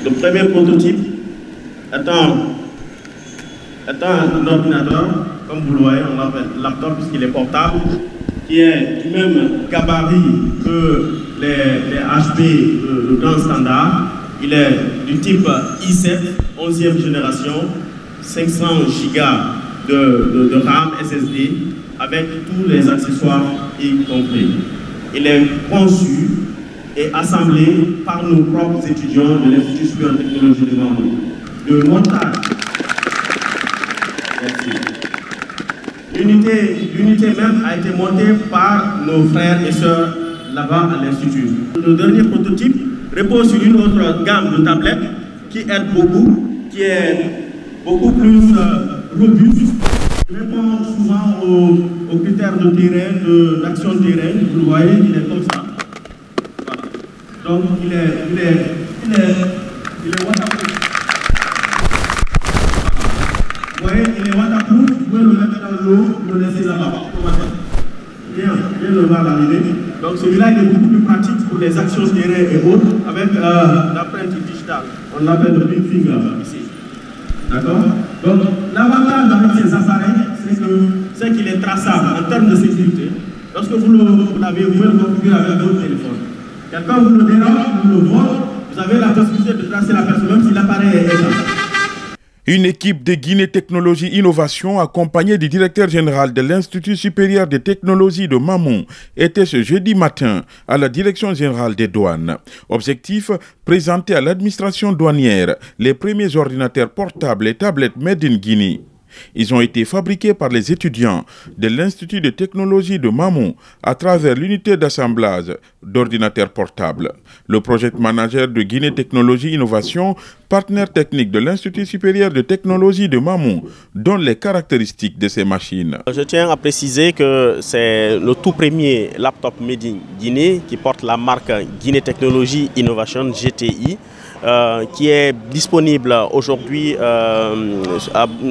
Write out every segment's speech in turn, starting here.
Le premier prototype étant un ordinateur, comme vous le voyez, on l'appelle laptop puisqu'il est portable, qui est du même gabarit que les HP de grand standard. Il est du type i7, 11e génération, 500 Go de RAM SSD, avec tous les accessoires y compris. Il est conçu et assemblé par nos propres étudiants de l'Institut supérieur de technologie de Mamou. Le montage. L'unité même a été montée par nos frères et sœurs là-bas à l'Institut. Le dernier prototype repose sur une autre gamme de tablettes qui aide beaucoup, qui est beaucoup plus robuste, qui répond souvent aux critères de terrain, d'action de terrain. Vous le voyez, il est comme ça. Voilà. Donc il est waterproof. Vous voyez, il est waterproof, vous pouvez le mettre dans l'eau, le laisser là-bas. Bien le voir l'arrivée. Donc celui-là il est beaucoup plus pratique pour les actions de terrain et autres, avec l'empreinte digitale. On l'appelle le big finger ici. D'accord? Donc l'avantage avec ces appareils, c'est qu'il est traçable en termes de sécurité. Lorsque vous l'avez, vous pouvez le configurer avec votre téléphone. Quelqu'un vous le dérange, vous le vole, vous avez la possibilité de tracer la personne, même si l'appareil est éteint. Une équipe de Guinée Technologie Innovation, accompagnée du directeur général de l'Institut supérieur de technologie de Mamou, était ce jeudi matin à la direction générale des douanes. Objectif, présenter à l'administration douanière les premiers ordinateurs portables et tablettes made in Guinée. Ils ont été fabriqués par les étudiants de l'Institut de technologie de Mamou à travers l'unité d'assemblage d'ordinateurs portables. Le project manager de Guinée Technologie Innovation, partenaire technique de l'Institut supérieur de technologie de Mamou, donne les caractéristiques de ces machines. Je tiens à préciser que c'est le tout premier laptop made in Guinée qui porte la marque Guinée Technologie Innovation GTI. Qui est disponible aujourd'hui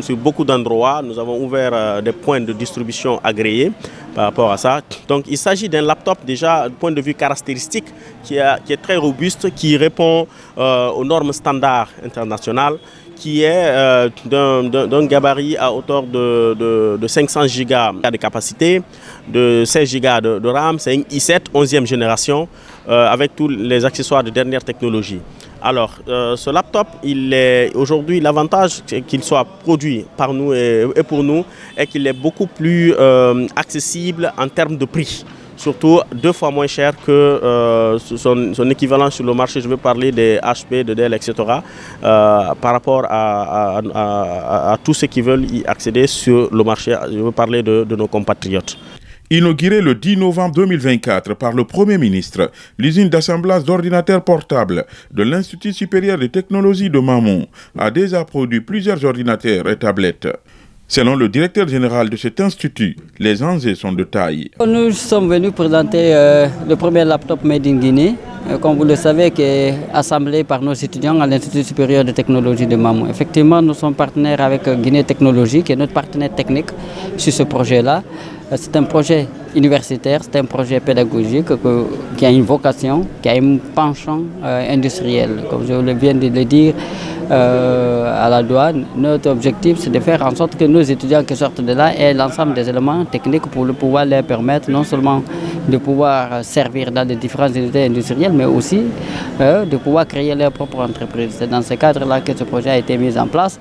sur beaucoup d'endroits. Nous avons ouvert des points de distribution agréés par rapport à ça. Donc il s'agit d'un laptop déjà du point de vue caractéristique qui est très robuste, qui répond aux normes standards internationales, qui est d'un gabarit à hauteur de 500 Go de capacité, de 16 Go de RAM. C'est une i7 11e génération avec tous les accessoires de dernière technologie. Alors, ce laptop, aujourd'hui, l'avantage qu'il soit produit par nous et pour nous est qu'il est beaucoup plus accessible en termes de prix. Surtout 2 fois moins cher que son équivalent sur le marché. Je veux parler des HP, de Dell, etc. Par rapport à tous ceux qui veulent y accéder sur le marché. Je veux parler de nos compatriotes. Inaugurée le 10 novembre 2024 par le Premier ministre, l'usine d'assemblage d'ordinateurs portables de l'Institut supérieur de technologie de Mamou a déjà produit plusieurs ordinateurs et tablettes. Selon le directeur général de cet institut, les enjeux sont de taille. Nous sommes venus présenter le premier laptop Made in Guinée, comme vous le savez, qui est assemblé par nos étudiants à l'Institut supérieur de technologie de Mamou. Effectivement, nous sommes partenaires avec Guinée Technologie, qui est notre partenaire technique sur ce projet-là. C'est un projet universitaire, c'est un projet pédagogique qui a une vocation, qui a un penchant industriel. Comme je viens de le dire à la douane, notre objectif c'est de faire en sorte que nos étudiants qui sortent de là aient l'ensemble des éléments techniques pour pouvoir leur permettre non seulement de pouvoir servir dans les différentes unités industrielles, mais aussi de pouvoir créer leur propre entreprise. C'est dans ce cadre-là que ce projet a été mis en place.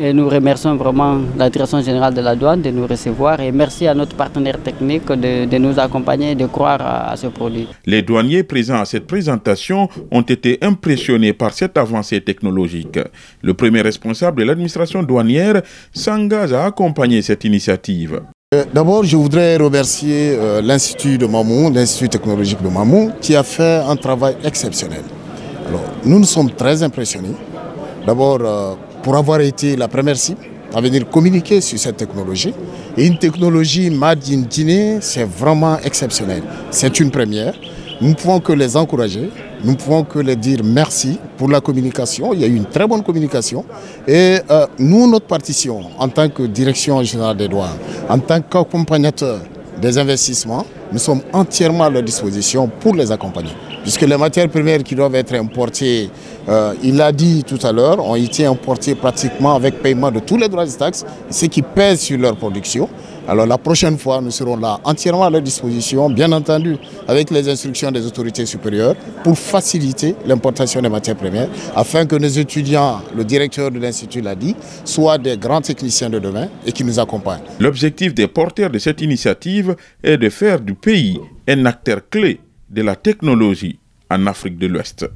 Et nous remercions vraiment la direction générale de la douane de nous recevoir et merci à notre partenaire technique de nous accompagner et de croire à ce produit. Les douaniers présents à cette présentation ont été impressionnés par cette avancée technologique. Le premier responsable de l'administration douanière s'engage à accompagner cette initiative. D'abord, je voudrais remercier l'Institut de Mamou, l'Institut technologique de Mamou, qui a fait un travail exceptionnel. Alors, nous sommes très impressionnés. D'abord, pour avoir été la première cible à venir communiquer sur cette technologie. Et une technologie made in Guinée, c'est vraiment exceptionnel. C'est une première. Nous ne pouvons que les encourager, nous ne pouvons que les dire merci pour la communication. Il y a eu une très bonne communication. Et nous, notre partition, en tant que direction générale des douanes, en tant qu'accompagnateur des investissements, nous sommes entièrement à leur disposition pour les accompagner. Puisque les matières premières qui doivent être importées, il l'a dit tout à l'heure, ont été importées pratiquement avec paiement de tous les droits de taxes, ce qui pèse sur leur production. Alors la prochaine fois, nous serons là entièrement à leur disposition, bien entendu, avec les instructions des autorités supérieures, pour faciliter l'importation des matières premières, afin que nos étudiants, le directeur de l'Institut l'a dit, soient des grands techniciens de demain et qui nous accompagnent. L'objectif des porteurs de cette initiative est de faire du pays un acteur clé de la technologie en Afrique de l'Ouest.